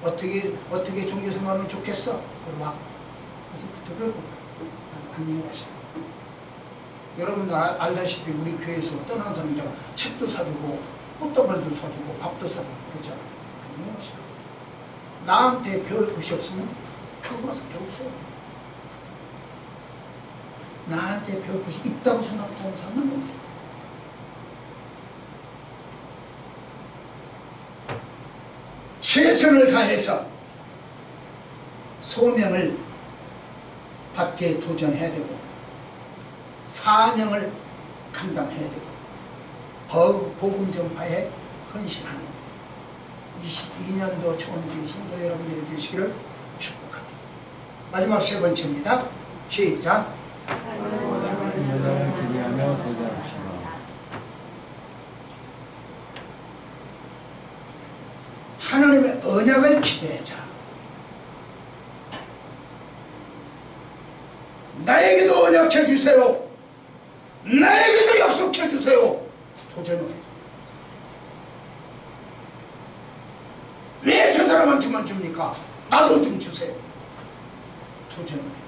어떻게 종교생활하면 좋겠어? 그러고 그래서 그쪽을 안녕히 가시고. 여러분도 알다시피 우리 교회에서 떠난 사람들 책도 사주고 꽃다발도 사주고 밥도 사주고 그러잖아요. 안녕히 가시고. 나한테 배울 것이 없으면 교회 가서 배우세요. 나한테 배울 것이 있다고 생각하는 사람은 오세요. 최선을 다해서 소명을 받게 도전해야 되고 사명을 감당해야 되고 복음 전파에 헌신하는 22년도 초원교회 성도 여러분들이 되시기를 축복합니다. 마지막 세 번째입니다. 시작. 인자를 기대하며 도전하시라. 하나님의 언약을 기대하자. 나에게도 언약해 주세요. 나에게도 약속해 주세요. 도전을 해. 왜 저 사람한테만 줍니까? 나도 좀 주세요. 도전을 해.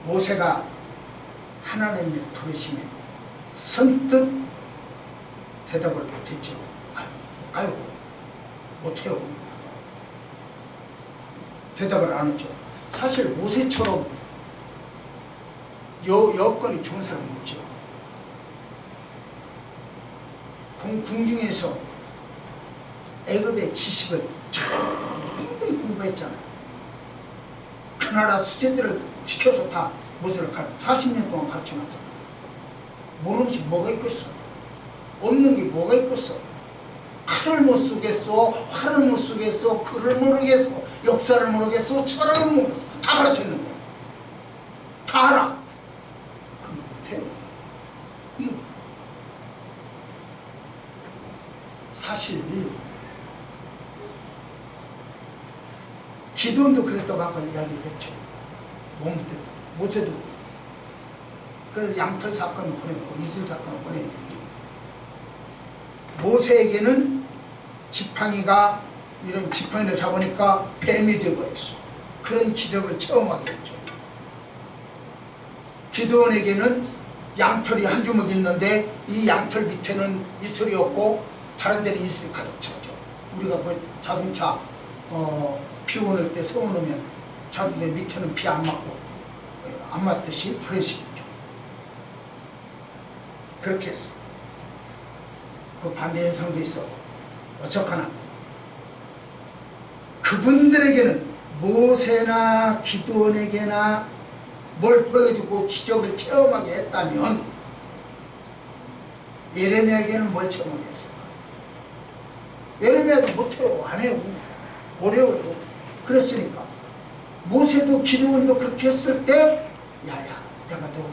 모세가 하나님의 부르심에 선뜻 대답을 못했죠. 아, 못 가요. 못해요. 대답을 안 했죠. 사실 모세처럼 여건이 좋은 사람은 없죠. 궁중에서 애굽의 지식을 충분히 공부했잖아요. 그 나라 수제들을 시켜서 다 모세를 40년 동안 가르쳐놨잖아요. 모르는 것이 뭐가 있겠어? 없는 게 뭐가 있겠어? 칼을 못 쓰겠어, 활을 못 쓰겠어, 글을 모르겠어, 역사를 모르겠어, 철학을 모르겠어. 다 가르쳤는데 다 알아. 그럼 못해요. 이거 사실 기도원도 그랬다고 아까 이야기를 했죠. 몸때도 모세도. 그래서 양털 사건을 보냈고 이슬 사건을 보냈죠. 모세에게는 지팡이가 이런 지팡이를 잡으니까 뱀이 되어버렸어. 그런 기적을 체험하게 했죠. 기드온에게는 양털이 한 주먹 있는데 이 양털 밑에는 이슬이 없고 다른 데는 이슬이 가득 찼죠. 우리가 그 자동차 비 오는 때 세워놓으면 자동차 밑에는 비 안 맞고 안 맞듯이 그런 식이죠. 그렇게 했어. 그 반대 현상도 있었고 어쨌거나 그분들에게는 모세나 기드온에게나 뭘 보여주고 기적을 체험하게 했다면 예레미야에게는 뭘 체험하게 했을까? 예레미야도 못해요. 안 해요. 어려워요. 그랬으니까 모세도 기드온도 그렇게 했을 때 야야 내가 너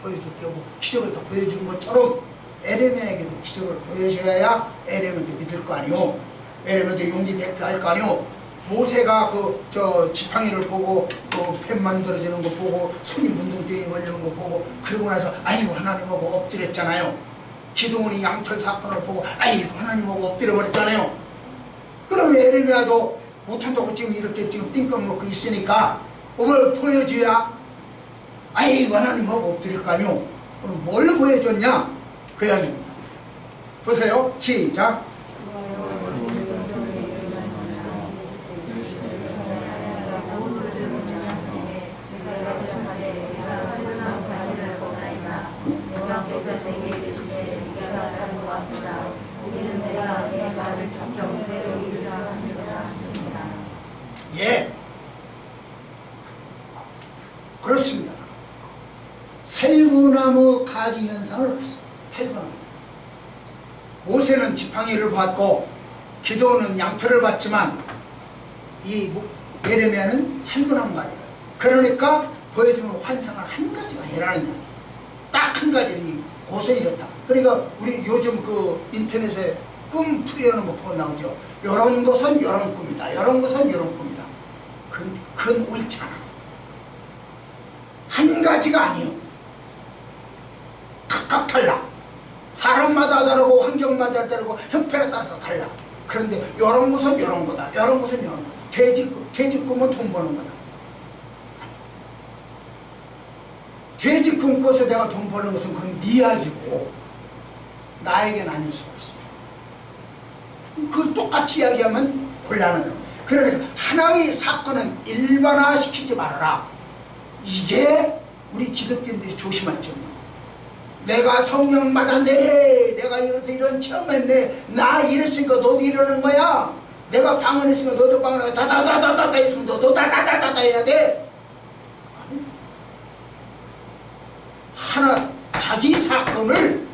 보여줄게 뭐 기적을 더 보여주는 것처럼 예레미야에게도 기적을 보여줘야 예레미야도 믿을 거 아니오. 예레미야도 용기 내게 할 거 아니오. 모세가 저 지팡이를 보고 뱀 만들어지는 거 보고 손이 문둥병이 걸리는 거 보고 그러고 나서 아이고 하나님하고 엎드렸잖아요. 기드온이 양털 사건을 보고 아이고 하나님하고 엎드려버렸잖아요. 그러면 예레미야도 못한다고 지금 이렇게 지금 띵꺽 놓고 있으니까 뭘 보여줘야 아이고 하나님하고 엎드릴 거 아니오. 그럼 뭘 보여줬냐? 그 이야기입니다. 보세요. 시작. 예, 그렇습니다. 살구나무 가지 현상을 봤어요. 살구나무. 모세는 지팡이를 받고 기드온은 양털을 받지만 이 예레미야는 살구나무 가지를. 그러니까 보여주는 환상을 한 가지가 해라는 이야기. 딱 한 가지 고서 이렇다. 그러니까 우리 요즘 그 인터넷에 꿈 풀이하는 거 보고 나오죠. 이런 것은 이런 꿈이다. 이런 것은 이런 꿈이다. 그건 옳잖아. 한 가지가 아니요. 각각 달라. 사람마다 다르고 환경마다 다르고 형편에 따라서 달라. 그런데 이런 것은 이런 거다. 이런 것은 이런 거다. 돼지 꿈은 돈 버는 거다. 돼지 꿈꿔서 내가 돈 버는 것은 그건 네 이야기고 나에게는 아닐 수가 있어. 그걸 똑같이 이야기하면 곤란하다. 그러니까 하나의 사건은 일반화시키지 말아라. 이게 우리 기독교인들이 조심할 점이야. 내가 성령 받았네. 내가 이래서 이런 체험했네. 나 이랬으니까 너도 이러는 거야. 내가 방언했으니까 너도 방언하고 다다다다다다 했으면 너도 다다다다다 해야 돼. 하나 자기 사건을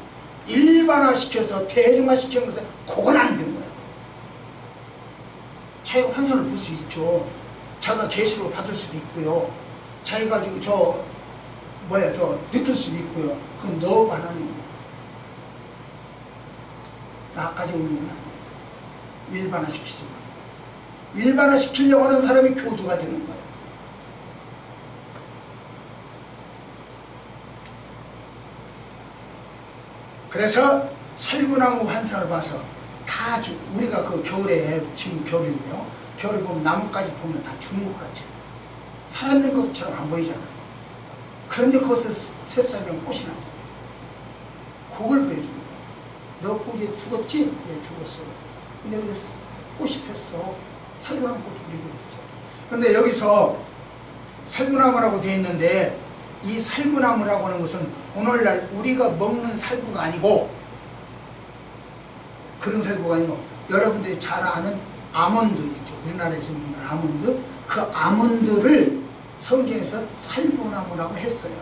일반화시켜서 대중화시키는 것은 그건 안 된 거예요. 자기가 환상을 볼 수 있죠. 자기가 계시로 받을 수도 있고요. 자기가 저 느낄 수도 있고요. 그건 너가 하나님이에요. 나까지 오는 건 아니에요. 일반화시키지 마. 일반화시키려고 하는 사람이 교주가 되는 거예요. 그래서 살구나무 환상을 봐서 다 우리가 그 겨울에 지금 겨울인데요. 겨울에 보면 나뭇가지 보면 다 죽은 것 같잖아요. 살아있는 것처럼 안 보이잖아요. 그런데 거기서 새싹이랑 꽃이 나잖아요. 그걸 보여주는 거예요. 너 거기에 죽었지? 예, 죽었어. 근데 여기서 꽃이 폈어. 살구나무 꽃도 그리고 있죠. 근데 여기서 살구나무라고 되어 있는데 이 살구나무라고 하는 것은 오늘날 우리가 먹는 살구가 아니고 그런 살구가 아니고 여러분들이 잘 아는 아몬드 있죠. 우리나라에서 먹는 아몬드. 그 아몬드를 성경에서 살구나무라고 했어요.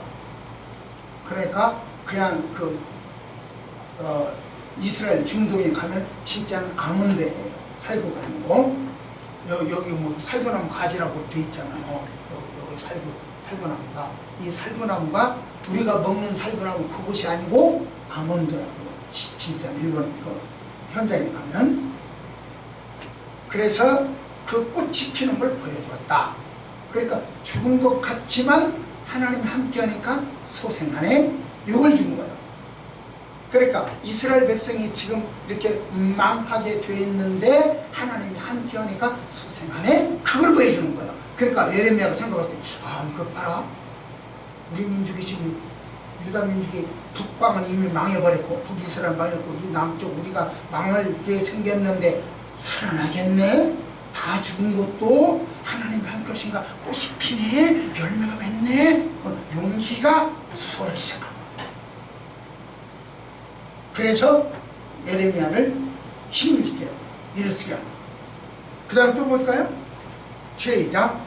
그러니까 그냥 이스라엘 중동에 가면 진짜는 아몬드예요. 살구가 아니고 여기 뭐 살구나무 가지라고 돼 있잖아요. 여기 살구나무가 이 살구나무가 우리가 먹는 살구나무 그것이 아니고 아몬드라고 진짜 일본 그 현장에 가면. 그래서 그 꽃이 피는 걸 보여주었다. 그러니까 죽은 것 같지만 하나님이 함께하니까 소생하네. 이걸 준 거예요. 그러니까 이스라엘 백성이 지금 이렇게 망하게 돼 있는데 하나님이 함께하니까 소생하네. 그걸 보여주는 거예요. 그러니까 예레미야가 생각할 때, 아, 그거 봐라. 우리 민족이 지금 유다 민족이 북방은 이미 망해버렸고 북이스라엘 망했고 이 남쪽 우리가 망하게 생겼는데 살아나겠네? 다 죽은 것도 하나님이 한 것인가? 꽃이 피네? 열매가 맺네? 용기가 솟아오르기 시작합니다. 그래서 예레미야를 힘있게 일으키게 합니다. 그 다음 또 볼까요? 시작.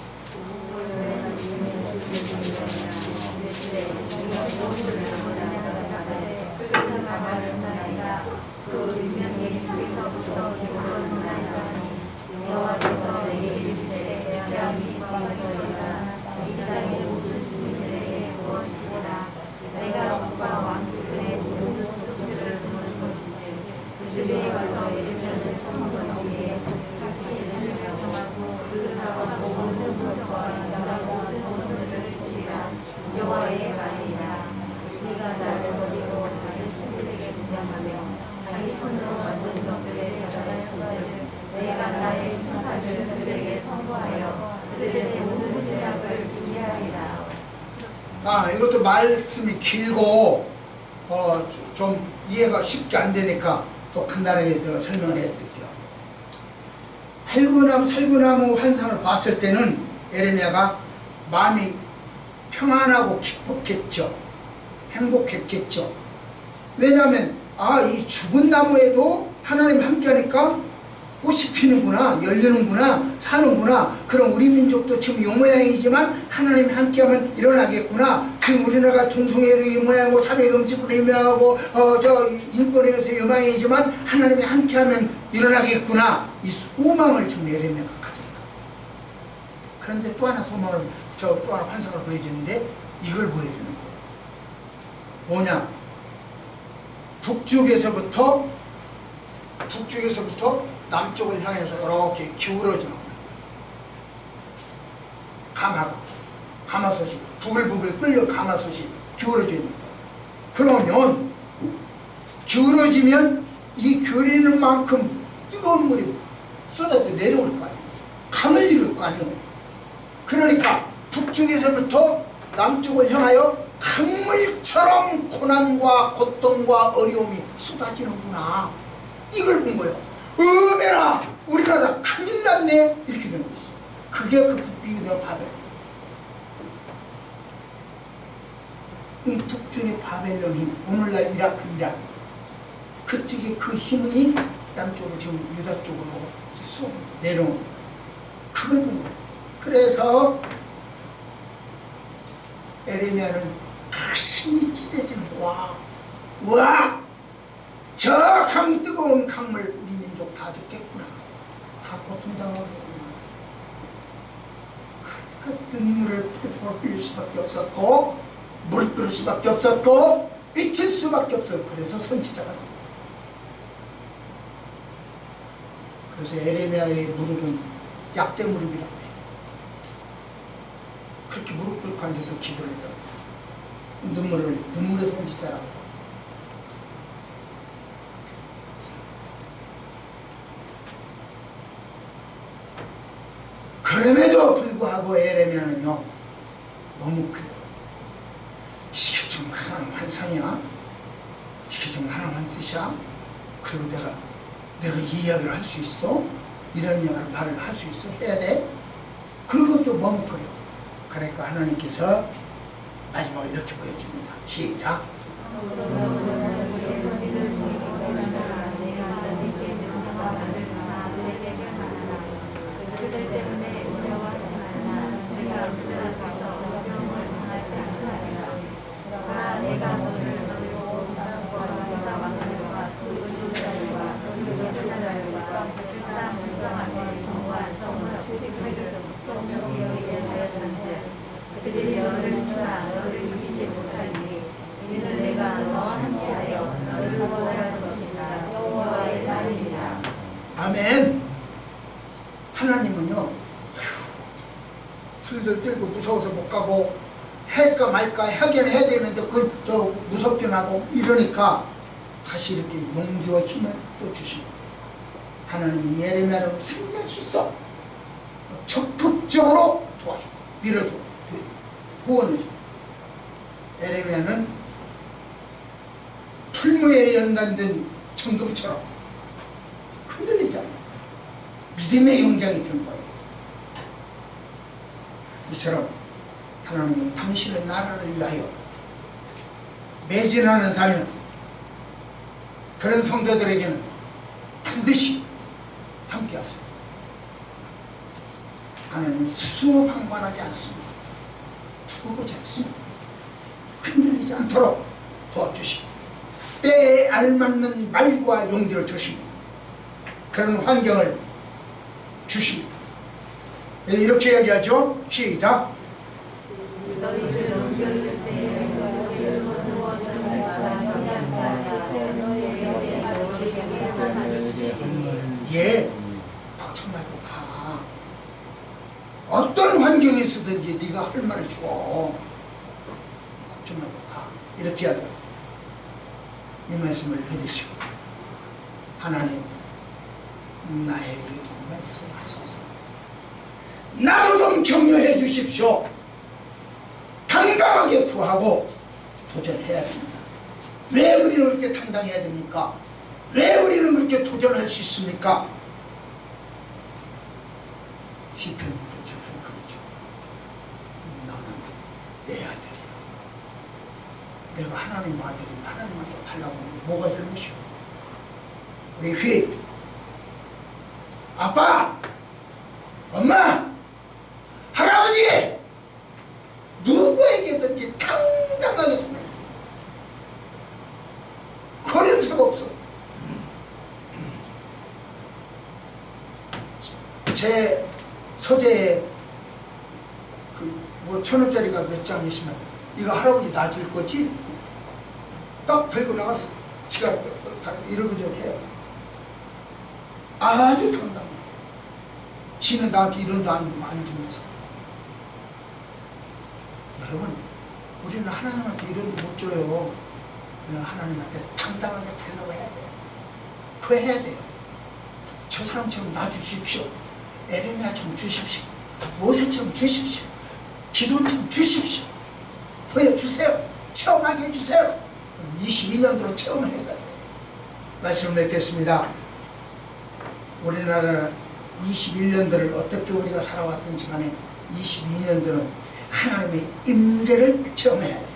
이것도 말씀이 길고 좀 이해가 쉽게 안 되니까 또 간단하게 설명을 해드릴게요. 살구나무 환상을 봤을 때는 예레미야가 마음이 평안하고 기뻤겠죠. 행복했겠죠. 왜냐하면 이 죽은 나무에도 하나님 함께하니까 꽃이 피는구나, 열리는구나, 사는구나. 그럼 우리 민족도 지금 이 모양이지만 하나님이 함께하면 일어나겠구나. 지금 우리나라가 동성애로 이 모양이고 사회금지로 유명하고 인권에 의해서 이 모양이지만 하나님이 함께하면 일어나겠구나. 이 소망을 지금 예레미야가 가졌다. 그런데 또 하나 소망을 또 하나 환상을 보여주는데 이걸 보여주는 거예요. 뭐냐? 북쪽에서부터 남쪽을 향해서 이렇게 기울어지는 거예요. 가마솥이 부글부글 끓여 가마솥이 기울어지는 거예요. 그러면 기울어지면 이 기울이는 만큼 뜨거운 물이 쏟아져 내려올 거 아니에요. 강을 이룰 거 아니에요. 그러니까 북쪽에서부터 남쪽을 향하여 강물처럼 고난과 고통과 어려움이 쏟아지는구나. 이걸 본 거예요. 어메나 우리나라 큰일 났네. 이렇게 된 거였어요. 그게 그 북쪽의 바벨. 이 북쪽의 바벨론 힘, 오늘날 이라크 이란 그쪽에 그 힘이 남쪽으로 지금 유다 쪽으로 쏙 내려온 그걸 본 거예요. 그래서 예레미야는 가슴이 찢어지는 거야. 와! 저 뜨거운 강물 우리 민족 다 죽겠구나. 다 고통당하겠구나. 그러니까 눈물을 펄펄 흘릴 수밖에 없었고 무릎 꿇을 수밖에 없었고 잊힐 수밖에 없어요. 그래서 선지자가 됩니다. 그래서 예레미야의 무릎은 약대 무릎이라고 해요. 그렇게 무릎 꿇고 앉아서 기도를 했다고 해요. 눈물의 선지자라고. 그럼에도 불구하고 예레미야는요 너무 그래요. 이게 좀 하나님 환상이야? 이게 좀 하나님 뜻이야? 그리고 내가 이 이야기를 할 수 있어? 이런 말을 할 수 있어? 해야 돼? 그것도 머뭇거려. 그러니까 하나님께서 마지막에 이렇게 보여줍니다. 시작. 아멘. 하나님은요, 어휴, 들들 들고 무서워서 못 가고 할까 말까 하긴 해야 되는데 저 무섭긴 하고 이러니까 다시 이렇게 용기와 힘을 또 주시고, 하나님이 예레미야를 승리할 수 있어 적극적으로 도와주고 밀어주고 후원해주고. 예레미야는 풀무에 연단된 정금처럼 흔들리지 않아요. 믿음의 용장이 된 거예요. 이처럼 하나님은 당신의 나라를 위하여 매진하는 사명, 그런 성도들에게는 반드시 함께하세요. 하나님은 수수방관하지 않습니다. 두고보지 않습니다. 흔들리지 않도록 도와주시고 때에 알맞는 말과 용기를 주시고 그런 환경을 주십니다. 이렇게 얘기하죠. 시작. 예, 걱정 말고 가. 어떤 환경에 있어든지 네가 할 말을 줘. 걱정 말고 가. 이렇게 하죠. 이 말씀을 믿으시고, 하나님 나에게 말씀하소서. 나도 좀 격려해 주십시오. 당당하게 구하고 도전해야 됩니다. 왜 우리는 그렇게 당당해야 됩니까? 왜 우리는 그렇게 도전할 수 있습니까? 시편 1편처럼 그렇죠. 너는 내 아들이야. 내가 하나님 아들인데 하나님한테 달라고 하는 게 뭐가 잘못이오? 우리 휘 아빠, 엄마, 할아버지, 누구에게든지 당당하게 손을 줘. 거림사가 없어. 제 서재에 뭐 1,000원짜리가 몇 장 있으면 이거 할아버지 나 줄 거지? 딱 들고 나가서 지가 이러고 좀 해요. 아주 당당해. 지는 나한테 이런 돈 안 주면서. 여러분, 우리는 하나님한테 이런 돈 못 줘요. 우리는 하나님한테 당당하게 달라고 해야 돼요. 그거 해야 돼요. 저 사람처럼 놔주십시오. 에레미야처럼 주십시오. 모세처럼 주십시오. 기도처럼 주십시오. 보여주세요. 체험하게 해주세요. 22년도로 체험을 해가지고 말씀을 맺겠습니다. 우리나라 21년도를 어떻게 우리가 살아왔든지 간에 22년도는 하나님의 임재를 체험해야 돼요.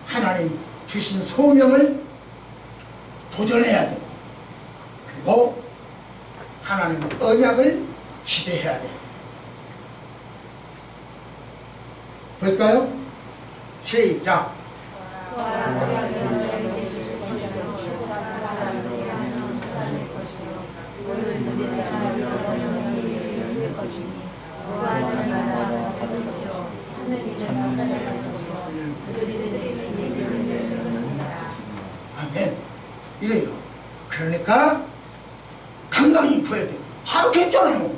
하나님 주신 소명을 도전해야 되고, 그리고 하나님의 언약을 기대해야 돼요. 볼까요? 시작. 아멘. 이래요. 그러니까 당당히 구해야 돼. 하라고 했잖아요.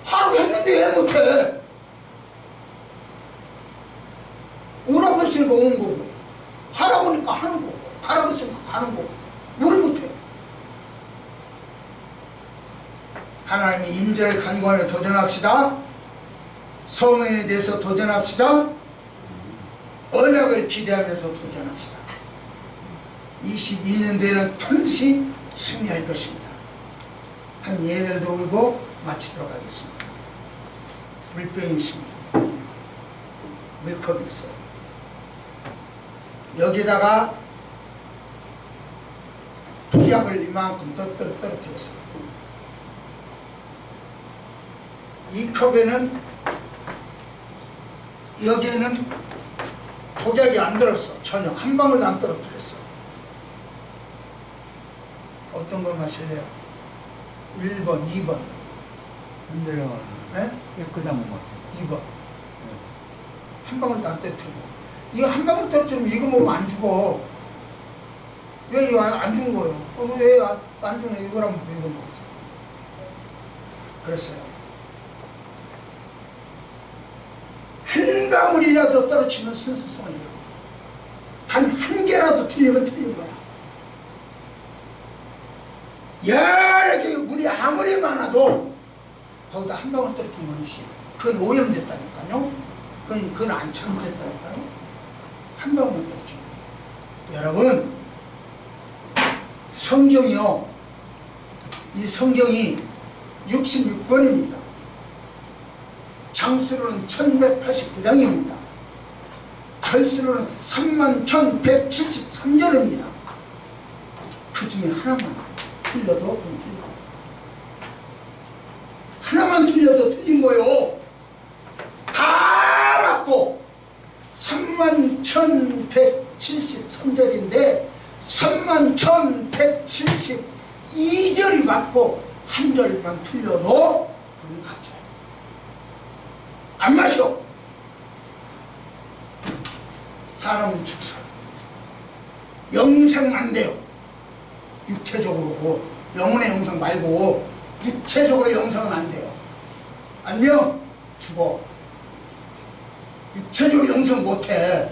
하라고 했는데 왜 못해? 오라고 했으니까 오는 거고, 하라고 하니까 하는 거고, 가라고 했으니까 가는 거고, 뭘 못해? 하나님의 임재를 간구하며 도전합시다. 성령에 대해서 도전합시다. 언약을 기대하면서 도전합시다. 22년도에는 반드시 승리할 것입니다. 한 예를 들고 마치도록 하겠습니다. 물병이 있습니다. 물컵이 있어요. 여기다가 독약을 이만큼 더 떨어뜨렸어요. 이 컵에는 여기에는 독약이 안 들었어. 전혀 한 방울도 안 떨어뜨렸어. 어떤 걸 마실래요? 1번, 2번. 흔들어. 네? 깨끗한 것 같아요. 2번. 한 방울도 안 떨어뜨리고. 이거 한 방울 떨어뜨리면 이거 먹으면 안 죽어. 왜 이거 안 죽은 거예요? 왜 안 죽는 이거랑 이거 먹었어? 그랬어요. 한 방울이라도 떨어지면 순수성을 잃어. 단 한 개라도 틀리면 틀린 거야. 여러 개 물이 아무리 많아도 거기다 한 방울 떨어지면 것이 그건 오염됐다니까요. 그건 안 참됐다니까요. 한 방울 떨어지면. 여러분, 성경이요, 이 성경이 66권입니다. 장수로는 1189장입니다. 절수로는 31,173절입니다. 그 중에 하나만 틀려도 그건 틀린 거예요. 하나만 틀려도 틀린 거예요. 다 맞고 31,173절인데 31,172절이 맞고 한 절만 틀려도 그건 가짜예요. 안 마셔. 사람은 죽어. 영생 안 돼요. 육체적으로. 영혼의 영생 말고 육체적으로 영생은 안 돼요. 아니면 죽어. 육체적으로 영생 못해.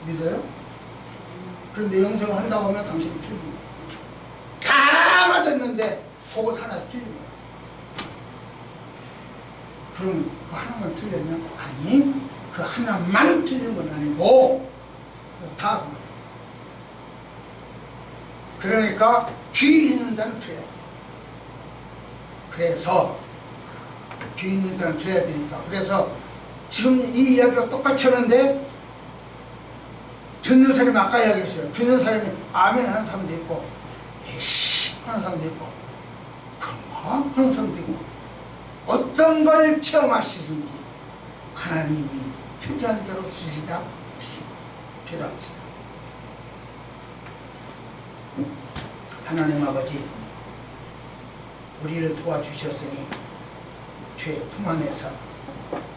믿어요? 그런데 영생을 한다고 하면 당신이 틀린 거야. 다 맞았는데 그것 하나 틀린 거야. 그럼 그 하나만 틀렸냐? 아니, 그 하나만 틀린 건 아니고 다 그런 거야. 그러니까 귀 있는 자는 들어야 돼. 그래서 귀 있는 자는 들어야 되니까. 그래서 지금 이 이야기가 똑같이 하는데 듣는 사람이 아까 이야기했어요. 듣는 사람이 아멘 하는 사람도 있고 에이씨 하는 사람도 있고 그런가 하는 사람도 있고 어떤 걸 체험하시든지 하나님이 필요한 대로 주시라 필요합니다. 하나님 아버지, 우리를 도와주셨으니 주의 품 안에서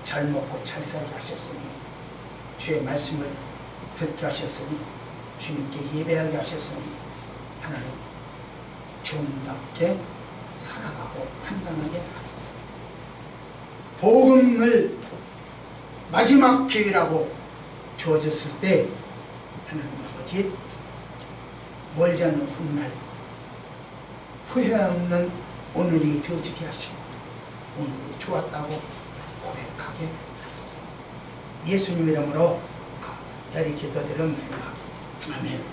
잘 먹고 잘 살게 하셨으니 주의 말씀을 듣게 하셨으니 주님께 예배하게 하셨으니 하나님 정답게 살아가고 판단하게 하소서. 복음을 마지막 기회라고 주어졌을 때 하나님 아버지 멀지 않은 훗날 후회 없는 오늘이 되어지게 하시고 오늘이 좋았다고 고백하게 하소서. 예수님 이름으로 간절히 기도드립니다. 아멘.